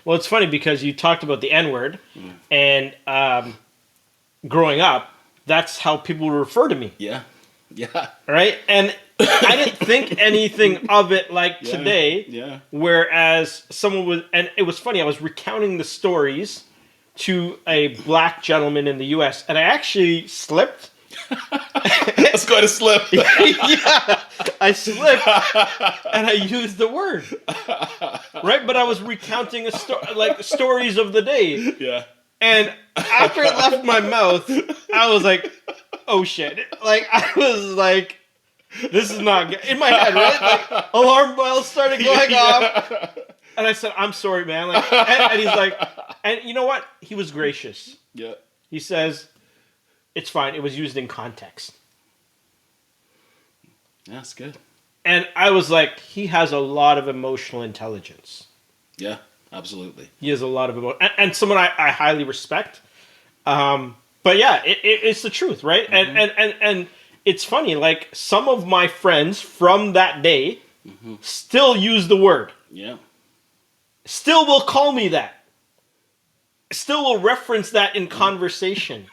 Well, it's funny because you talked about the N word, and growing up, that's how people would refer to me. Yeah. Yeah. Right? And I didn't think anything of it like today. Yeah. Whereas someone was, and it was funny, I was recounting the stories to a black gentleman in the US, and I actually slipped. Let's go to slip. Yeah, I slipped and I used the word. Right? But I was recounting like stories of the day. Yeah. And after it left my mouth, I was like, oh shit. Like, I was like, this is not good. In my head, right? Like, alarm bells started going off. And I said, I'm sorry, man. Like, and he's like, and you know what? He was gracious. Yeah. He says, it's fine. It was used in context. Yeah, that's good. And I was like, he has a lot of emotional intelligence. Yeah, absolutely. He has a lot of emotion. And someone I highly respect. But yeah, it's the truth, right? Mm-hmm. And it's funny, like, some of my friends from that day still use the word. Yeah. Still will call me that. Still will reference that in conversation.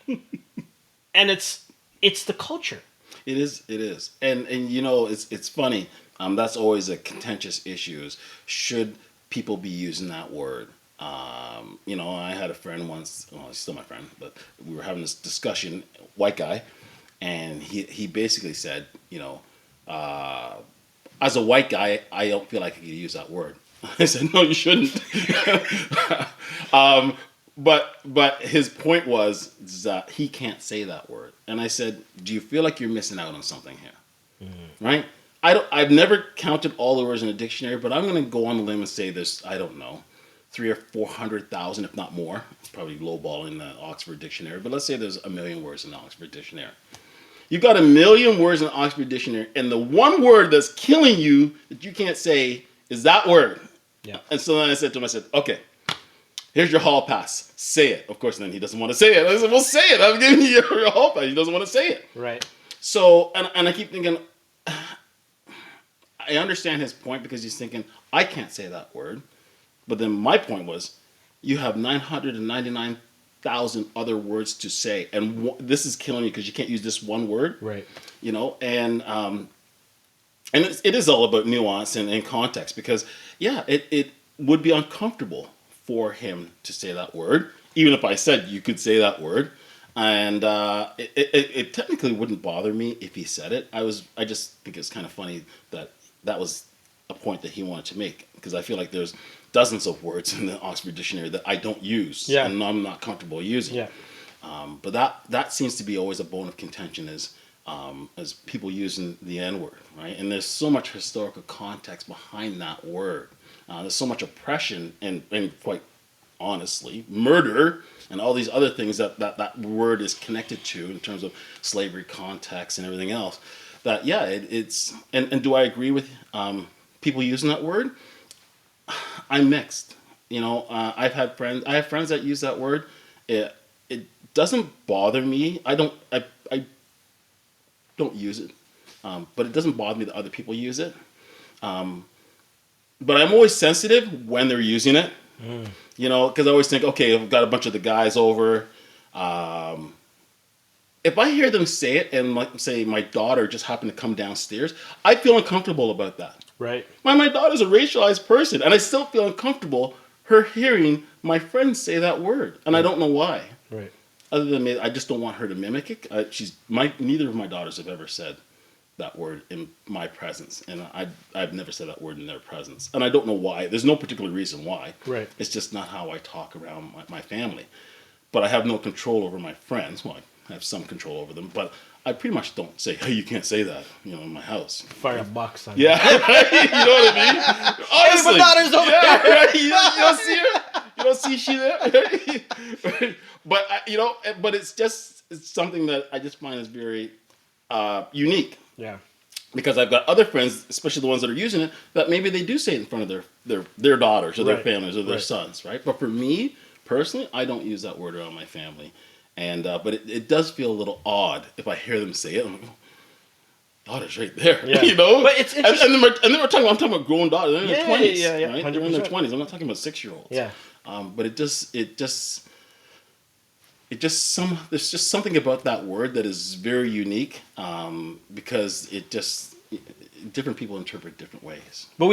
And it's the culture. It is. And you know, it's funny. That's always a contentious issue is should people be using that word? You know, I had a friend once, well, he's still my friend, but we were having this discussion, white guy, and he basically said, you know, as a white guy, I don't feel like I could use that word. I said, no, you shouldn't. But his point was that he can't say that word. And I said, do you feel like you're missing out on something here? Mm-hmm. Right? I've never counted all the words in a dictionary, but I'm going to go on the limb and say there's, I don't know, 300,000 or 400,000, if not more. It's probably lowballing the Oxford Dictionary, but let's say there's 1 million words in the Oxford Dictionary. You've got 1 million words in the Oxford Dictionary, and the one word that's killing you that you can't say is that word. Yeah. And so then I said to him, I said, okay, here's your hall pass. Say it. Of course, then he doesn't want to say it. I said, well, say it. I'm giving you your hall pass. He doesn't want to say it. Right. So, and I keep thinking, I understand his point because he's thinking, I can't say that word. But then my point was, you have 999,000 other words to say. And this is killing you because you can't use this one word. Right. You know, and it is all about nuance and context because, yeah, it would be uncomfortable for him to say that word, even if I said you could say that word. And it technically wouldn't bother me if he said it. I just think it's kind of funny that was a point that he wanted to make because I feel like there's dozens of words in the Oxford Dictionary that I don't use and I'm not comfortable using. Yeah. But that seems to be always a bone of contention is people using the N-word, right? And there's so much historical context behind that word. There's so much oppression and quite honestly, murder and all these other things that word is connected to in terms of slavery context and everything else. That, yeah, it's... And do I agree with people using that word? I'm mixed. You know, I have friends that use that word. It doesn't bother me. I don't use it. But it doesn't bother me that other people use it. But I'm always sensitive when they're using it. You know, because I always think, okay, I've got a bunch of the guys over. If I hear them say it and, like, say my daughter just happened to come downstairs, I feel uncomfortable about that. Right. My daughter's a racialized person, and I still feel uncomfortable her hearing my friends say that word, and I don't know why. Right. Other than maybe I just don't want her to mimic it. Neither of my daughters have ever said that word in my presence, and I've never said that word in their presence, and I don't know why. There's no particular reason why. Right. It's just not how I talk around my family. But I have no control over my friends. Well, I have some control over them, but I pretty much don't say, "Hey, you can't say that," you know, in my house. Fire a box on yeah, right? You know what I mean? Honestly, hey, my daughter's over there. Right? You don't see her. You don't see she there. Right? But but it's something that I just find is very unique. Yeah. Because I've got other friends, especially the ones that are using it, that maybe they do say it in front of their daughters or their families or their sons, right? But for me personally, I don't use that word around my family. And but it does feel a little odd if I hear them say it. I'm like, daughter's right there. Yeah. You know? But it's and interesting. then we're talking about, I'm talking about grown daughters. They're in their 20s. Yeah, Right? They're in their 100%. 20s. I'm not talking about 6-year-olds. Yeah. But there's just something about that word that is very unique, because different people interpret different ways. But